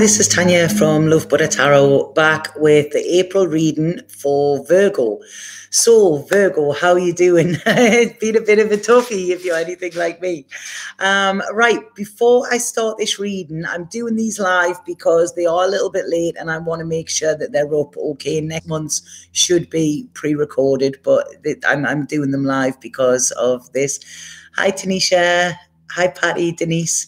this is Tanya from Love Butter Tarot, back with the April reading for Virgo. So, Virgo, how are you doing? It's been a bit of a toughie if you're anything like me. Right, before I start this reading, I'm doing these live because they are a little bit late and I want to make sure that they're up okay. Next month's should be pre-recorded, but I'm doing them live because of this. Hi, Tanisha. Hi, Patty, Denise.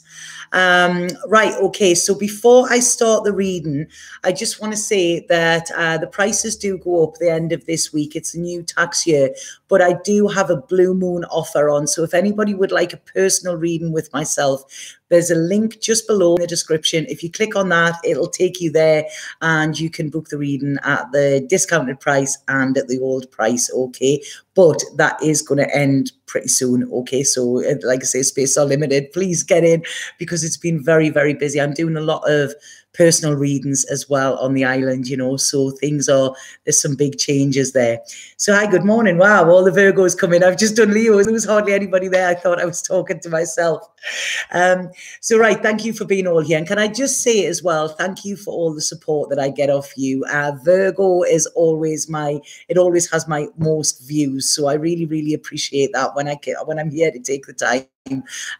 Right, okay, so before I start the reading, I just want to say that the prices do go up the end of this week. It's a new tax year, but I do have a blue moon offer on. So if anybody would like a personal reading with myself, there's a link just below in the description. If you click on that, it'll take you there and you can book the reading at the discounted price and at the old price, okay? But that is going to end pretty soon, okay? So like I say, space are limited. Please get in because it's been very, very busy. I'm doing a lot of personal readings as well on the island, you know, so there's some big changes there. So hi, good morning. Wow, all the Virgos coming. I've just done Leo. There was hardly anybody there. I thought I was talking to myself. So right, thank you for being all here. And can I just say as well, thank you for all the support that I get off you. Virgo is always it always has my most views. So I really, really appreciate that when I'm here to take the time.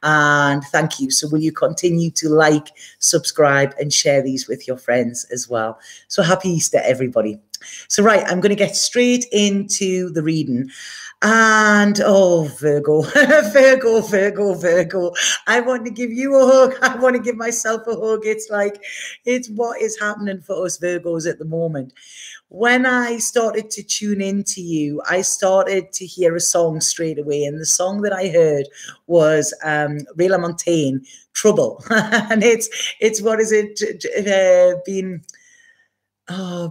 And thank you. So will you continue to like, subscribe and share these with your friends as well. So happy Easter, everybody. So right, I'm going to get straight into the reading. And oh, Virgo, Virgo, I want to give you a hug. I want to give myself a hug. It's what is happening for us Virgos at the moment. When I started to tune into you, I started to hear a song straight away. And the song that I heard was Rayla Montaigne, Trouble. And it's what is it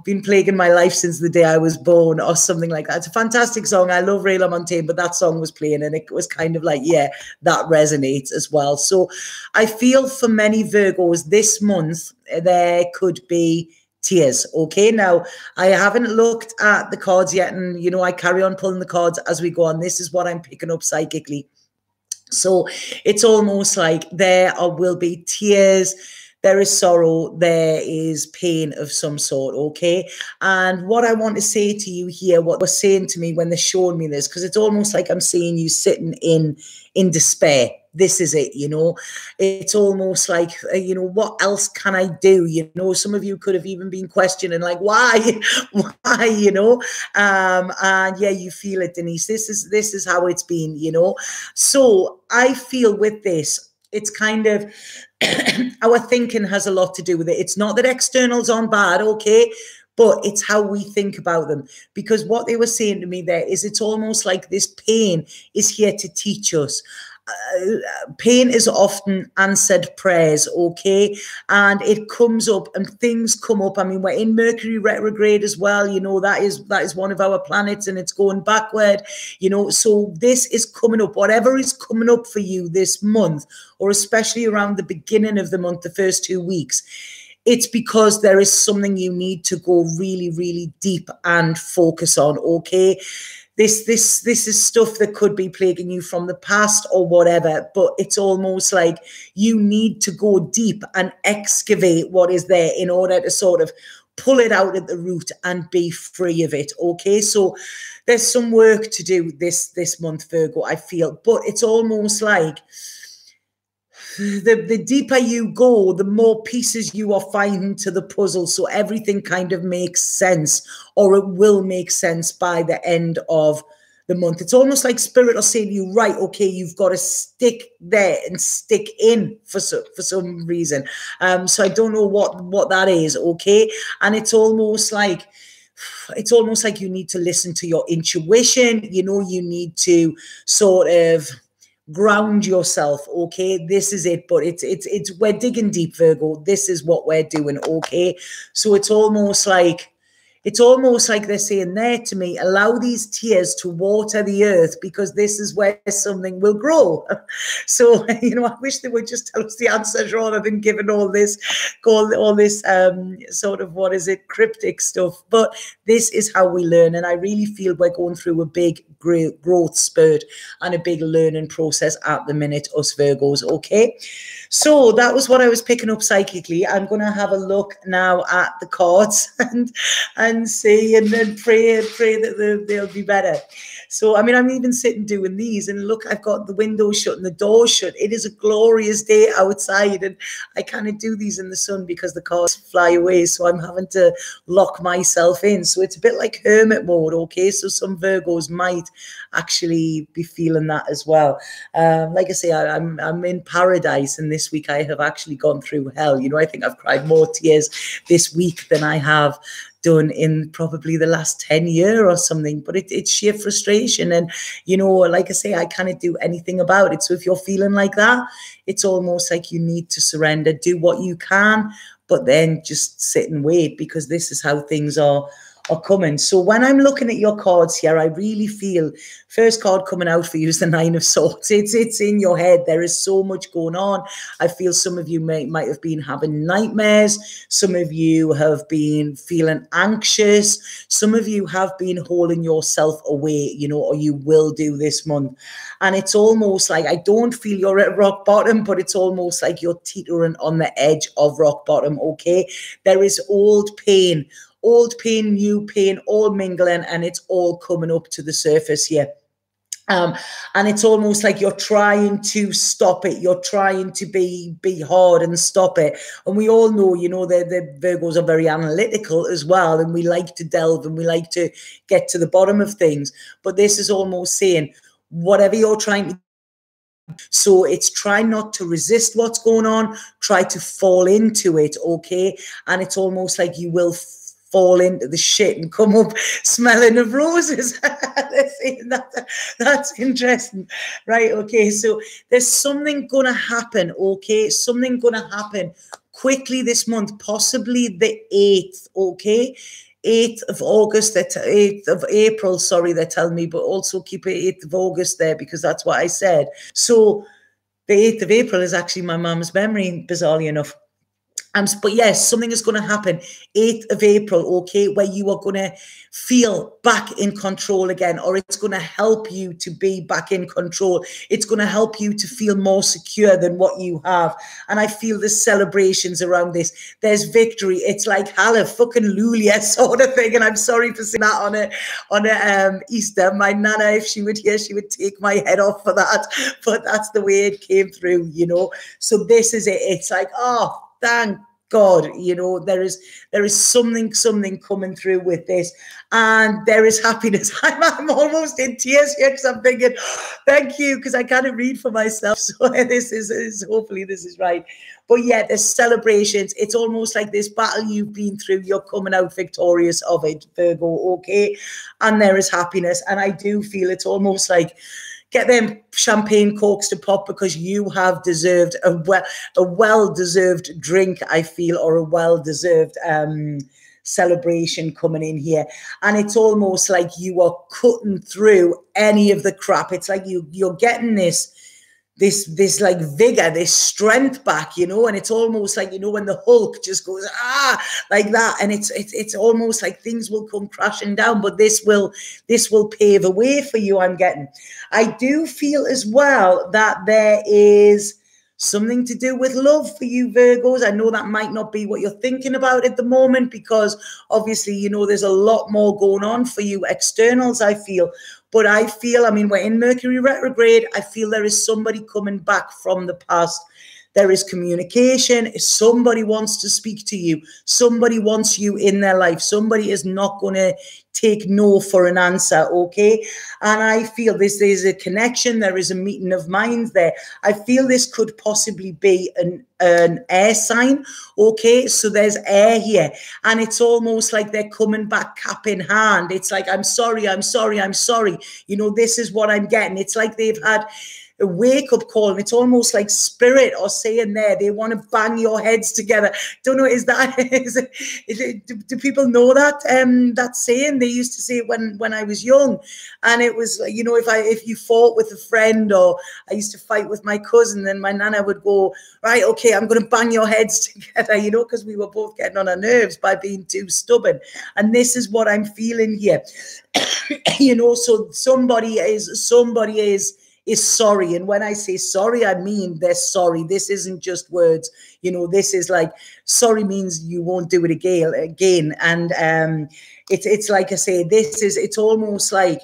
been plaguing my life since the day I was born or something like that. It's a fantastic song. I love Rayla Montaigne, but that song was playing and it was kind of like, yeah, that resonates as well. So I feel for many Virgos this month, there could be tears. Okay, now I haven't looked at the cards yet, and you know I carry on pulling the cards as we go on. This is what I'm picking up psychically. So it's almost like there will be tears, there is sorrow, there is pain of some sort, okay? And what I want to say to you here, what was saying to me when they're showing me this, because it's almost like I'm seeing you sitting in despair. This is it, you know. It's almost like, you know, what else can I do? You know, some of you could have even been questioning, like, why, you know? And yeah, you feel it, Denise. This is how it's been, you know. So I feel with this, it's kind of our thinking has a lot to do with it. It's not that externals aren't bad, okay? But it's how we think about them. Because what they were saying to me there is it's almost like this pain is here to teach us. Pain is often answered prayers, okay? And it comes up and things come up. I mean, we're in Mercury retrograde as well, you know, that is one of our planets and it's going backward, you know. So this is coming up. Whatever is coming up for you this month, or especially around the beginning of the month, the first 2 weeks, it's because there is something you need to go really, really deep and focus on, okay? This is stuff that could be plaguing you from the past or whatever, but it's almost like you need to go deep and excavate what is there in order to sort of pull it out at the root and be free of it, okay? So there's some work to do this month, Virgo, I feel, but it's almost like the deeper you go, the more pieces you are finding to the puzzle. So everything kind of makes sense, or it will make sense by the end of the month. It's almost like Spirit are saying to you, right, okay, you've got to stick there and stick in for some reason. So I don't know what that is, okay? And it's almost like you need to listen to your intuition. You know, you need to sort of ground yourself, okay? This is it, but it's we're digging deep, Virgo. This is what we're doing, okay? So it's almost like it's almost like they're saying there to me, allow these tears to water the earth, because this is where something will grow. So, you know, I wish they would just tell us the answers rather than giving all this sort of, what is it, cryptic stuff. But this is how we learn. And I really feel we're going through a big growth spurt and a big learning process at the minute, us Virgos. Okay. So that was what I was picking up psychically. I'm going to have a look now at the cards and see, and then pray that they'll be better. So, I mean, I'm even sitting doing these, and look, I've got the windows shut and the doors shut. It is a glorious day outside, and I kind of do these in the sun because the cars fly away. So I'm having to lock myself in. So it's a bit like hermit mode. Okay. So some Virgos might actually be feeling that as well. Like I say, I'm in paradise, and this week I have actually gone through hell. You know, I think I've cried more tears this week than I have done in probably the last 10 years or something. But it's sheer frustration, and you know, like I say, I can't do anything about it. So if you're feeling like that, it's almost like you need to surrender, do what you can, but then just sit and wait, because this is how things are coming. So when I'm looking at your cards here, I really feel first card coming out for you is the Nine of Swords. It's in your head. There is so much going on. I feel some of you might have been having nightmares. Some of you have been feeling anxious. Some of you have been holding yourself away, you know, or you will do this month. And it's almost like, I don't feel you're at rock bottom, but it's almost like you're teetering on the edge of rock bottom. Okay. There is old pain, new pain, all mingling, and it's all coming up to the surface here. And it's almost like you're trying to stop it. You're trying to be hard and stop it. And we all know, you know, the Virgos are very analytical as well. And we like to delve and we like to get to the bottom of things. But this is almost saying, whatever you're trying to, so it's try not to resist what's going on, try to fall into it, okay? And it's almost like you will fall into the shit and come up smelling of roses. That's interesting, right? Okay, so there's something going to happen, okay? Something going to happen quickly this month, possibly the 8th, okay? 8th of August, 8th of April, sorry, they're telling me, but also keep it 8th of August there, because that's what I said. So the 8th of April is actually my mum's memory, bizarrely enough. But yes, something is going to happen 8th of April, okay, where you are going to feel back in control again, or it's going to help you to be back in control. It's going to help you to feel more secure than what you have. And I feel the celebrations around this. There's victory. It's like hallelujah sort of thing. And I'm sorry for saying that on a Easter. My nana, if she would hear, she would take my head off for that. But that's the way it came through, you know. So this is it. It's like, oh, thank God, you know, there is something coming through with this, and there is happiness. I'm almost in tears here because I'm thinking, thank you, because I can't read for myself. So this is hopefully this is right. But yeah, there's celebrations. It's almost like this battle you've been through, you're coming out victorious of it, Virgo, okay? And there is happiness. And I do feel it's almost like, get them champagne corks to pop, because you have deserved a well-deserved drink, I feel, or a well-deserved celebration coming in here. And it's almost like you are cutting through any of the crap. It's like you're getting this like vigor, this strength back, you know, and it's almost like, you know, when the Hulk just goes, like that. And it's almost like things will come crashing down, but this will pave a way for you, I'm getting. I do feel as well that there is something to do with love for you, Virgos. I know that might not be what you're thinking about at the moment, because obviously, you know, there's a lot more going on for you externals, I feel. But I feel, I mean, we're in Mercury retrograde. I feel there is somebody coming back from the past. There is communication. Somebody wants to speak to you. Somebody wants you in their life. Somebody is not going to take no for an answer, okay? And I feel there's a connection. There is a meeting of minds there. I feel this could possibly be an air sign, okay? So there's air here. And it's almost like they're coming back cap in hand. It's like, I'm sorry. You know, this is what I'm getting. It's like they've had a wake-up call, and it's almost like spirit or saying there they want to bang your heads together. Don't know, do people know that that saying? They used to say it when I was young, and it was, you know, if you fought with a friend, or I used to fight with my cousin, then my nana would go, right, okay, I'm going to bang your heads together, you know, because we were both getting on our nerves by being too stubborn. And this is what I'm feeling here. You know, so somebody is sorry. And when I say sorry, I mean they're sorry. This isn't just words. You know, this is like, sorry means you won't do it again. And it's like I say, it's almost like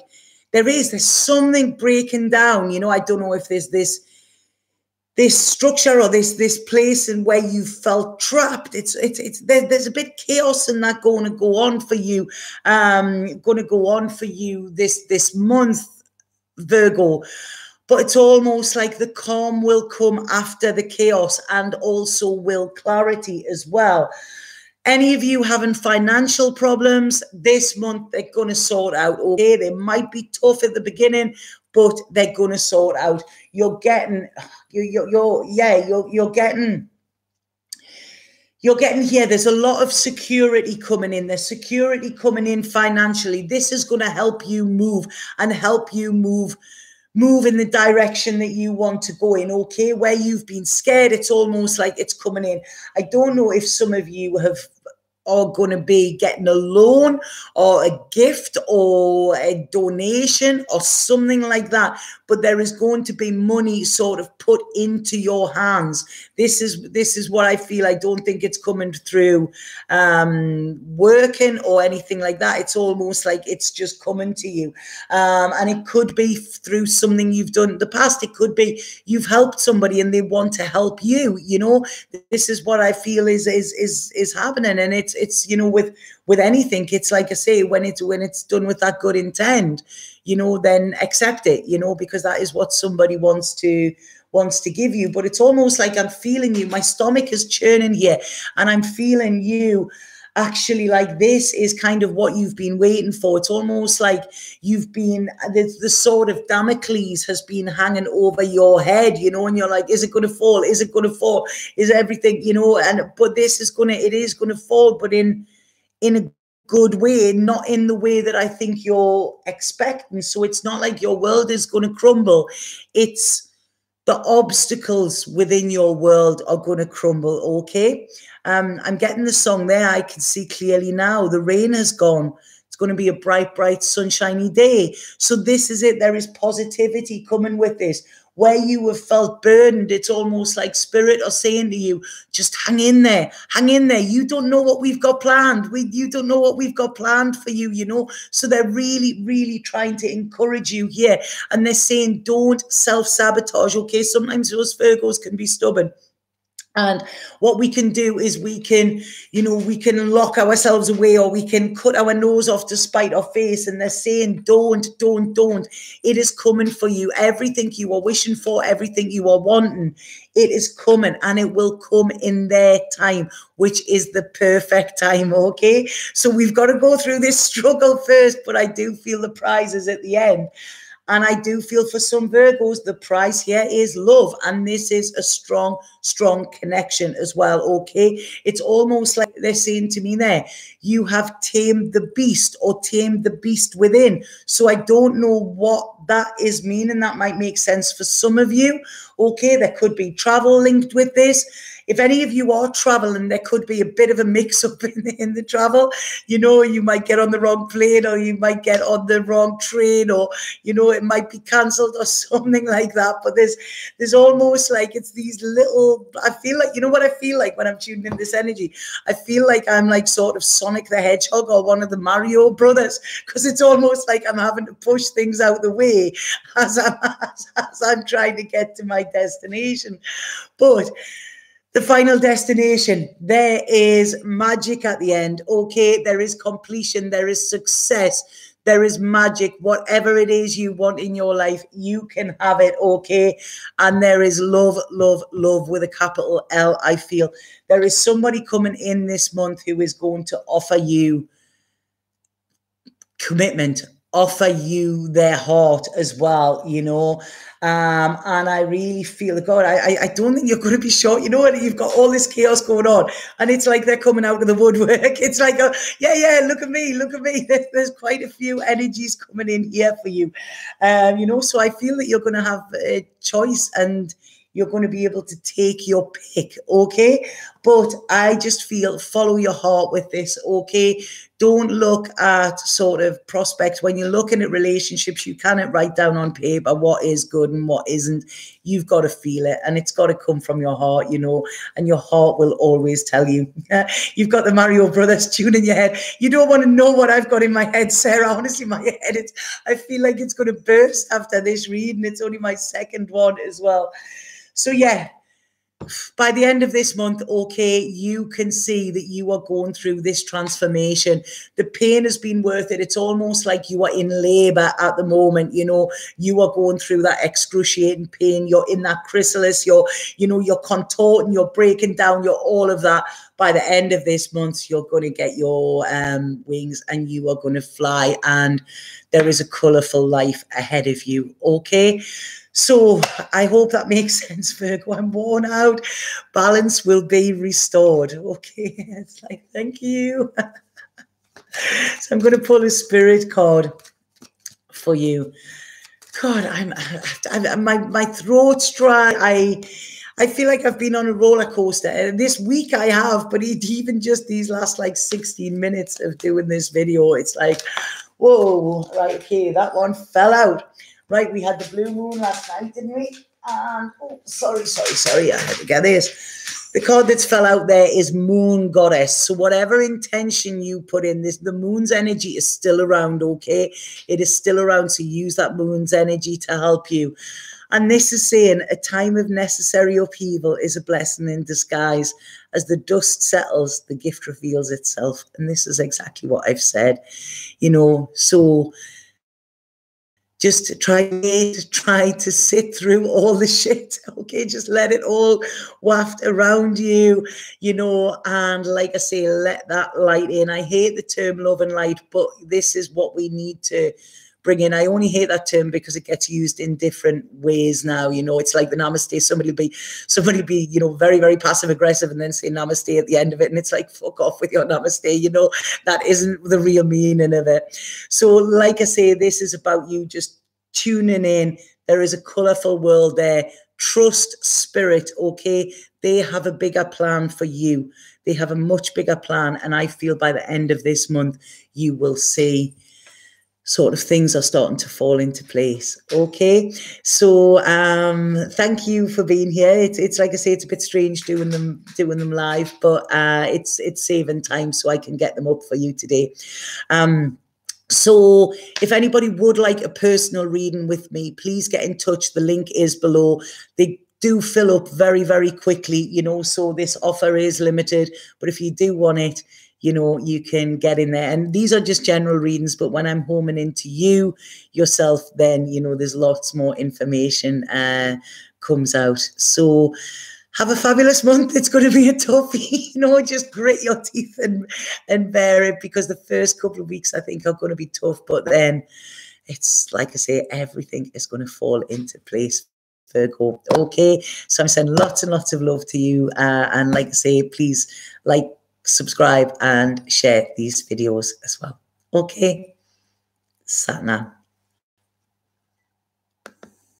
there's something breaking down. You know, I don't know if there's this structure or this place in where you felt trapped. There's a bit chaos in that going to go on for you. This month, Virgo. But it's almost like the calm will come after the chaos, and also will clarity as well. Any of you having financial problems this month, they're going to sort out. Okay, they might be tough at the beginning, but they're going to sort out. You're getting here. There's a lot of security coming in. There's security coming in financially. This is going to help you move in the direction that you want to go in. Okay, where you've been scared, it's almost like it's coming in. I don't know if some of you are going to be getting a loan or a gift or a donation or something like that, but there is going to be money sort of put into your hands. This is what I feel. I don't think it's coming through working or anything like that. It's almost like it's just coming to you, and it could be through something you've done in the past. It could be you've helped somebody and they want to help you. You know, this is what I feel is happening. And it's you know, with anything, it's like I say, when it's done with that good intent, you know, then accept it, you know, because that is what somebody wants to give you. But it's almost like I'm feeling you. My stomach is churning here, and I'm feeling you. Actually, like, this is kind of what you've been waiting for. It's almost like you've been, the sword of Damocles has been hanging over your head, you know, and you're like, is it going to fall? Is it going to fall? Is everything, you know, but it is going to fall, but in a good way, not in the way that I think you're expecting. So it's not like your world is going to crumble. It's the obstacles within your world are going to crumble. Okay. I'm getting the song there. I can see clearly now. The rain has gone. It's going to be a bright, bright, sunshiny day. So this is it. There is positivity coming with this. Where you have felt burdened, it's almost like spirit are saying to you, just hang in there. Hang in there. You don't know what we've got planned. You don't know what we've got planned for you, you know. So they're really, really trying to encourage you here. And they're saying, don't self-sabotage, okay? Sometimes those Virgos can be stubborn. And what we can do is we can lock ourselves away, or we can cut our nose off to spite our face. And they're saying, don't. It is coming for you. Everything you are wishing for, everything you are wanting, it is coming, and it will come in their time, which is the perfect time, okay? So we've got to go through this struggle first, but I do feel the prize is at the end. And I do feel for some Virgos, the price here is love. And this is a strong, strong connection as well, okay? It's almost like they're saying to me there, you have tamed the beast, or tamed the beast within. So I don't know what that is meaning. That might make sense for some of you, okay? There could be travel linked with this. If any of you are traveling, there could be a bit of a mix-up in the travel. You know, you might get on the wrong plane, or you might get on the wrong train, or, you know, it might be cancelled or something like that. But there's almost like it's these little, I feel like, you know what I feel like when I'm tuning in this energy? I feel like I'm like sort of Sonic the Hedgehog or one of the Mario brothers, because it's almost like I'm having to push things out the way as I'm trying to get to my destination. But the final destination, there is magic at the end, okay? There is completion, there is success, there is magic. Whatever it is you want in your life, you can have it, okay? And there is love, love, love with a capital L, I feel. There is somebody coming in this month who is going to offer you commitment, offer you their heart as well, you know. And I really feel, God, I don't think you're going to be short. You know what? You've got all this chaos going on, and it's like they're coming out of the woodwork. It's like, yeah, look at me. There's quite a few energies coming in here for you, you know. So I feel that you're going to have a choice, and you're going to be able to take your pick, okay? But I just feel, follow your heart with this, okay? Don't look at sort of prospects. When you're looking at relationships, you cannot write down on paper what is good and what isn't. You've got to feel it, and it's got to come from your heart, you know, and your heart will always tell you. You've got the Mario Brothers tune in your head. You don't want to know what I've got in my head, Sarah. Honestly, my head, I feel like it's going to burst after this reading. It's only my second one as well. So yeah, by the end of this month, okay, you can see that you are going through this transformation. The pain has been worth it. It's almost like you are in labor at the moment. You know, you are going through that excruciating pain. You're in that chrysalis. You're contorting, you're breaking down, you're all of that. By the end of this month, you're going to get your wings, and you are going to fly, and there is a colorful life ahead of you, okay? So I hope that makes sense, Virgo. I'm worn out. Balance will be restored. Okay. It's like, thank you. So I'm going to pull a spirit card for you. God, my throat's dry. I feel like I've been on a roller coaster. This week I have, but even just these last like 16 minutes of doing this video, it's like, whoa, right, okay, that one fell out. Right, we had the blue moon last night, didn't we? And, oh, sorry, I had to get this. The card that's fell out there is Moon Goddess. So whatever intention you put in this, the moon's energy is still around, okay? It is still around, so use that moon's energy to help you. And this is saying a time of necessary upheaval is a blessing in disguise. As the dust settles, the gift reveals itself. And this is exactly what I've said, you know, so just try to sit through all the shit, okay? Just let it all waft around you, you know, and like I say, let that light in. I hate the term love and light, but this is what we need to bring in. I only hate that term because it gets used in different ways now. You know, it's like the namaste. Somebody will be, you know, very, very passive aggressive and then say namaste at the end of it. And it's like, fuck off with your namaste. You know, that isn't the real meaning of it. So like I say, this is about you just tuning in. There is a colorful world there. Trust spirit, okay? They have a bigger plan for you. They have a much bigger plan. And I feel by the end of this month, you will see sort of things are starting to fall into place. Okay. So thank you for being here. It's like I say, it's a bit strange doing them live, but it's saving time so I can get them up for you today. So if anybody would like a personal reading with me, please get in touch. The link is below. They do fill up very, very quickly, you know, so this offer is limited, but if you do want it, you know, you can get in there. And these are just general readings, but when I'm homing into you yourself, then, you know, there's lots more information comes out. So have a fabulous month. It's going to be a toughie, you know, just grit your teeth and bear it, because the first couple of weeks I think are going to be tough, but then it's like I say, everything is going to fall into place. Virgo. Okay, so I'm sending lots and lots of love to you, and like I say, please like, subscribe and share these videos as well. Okay, Satnam.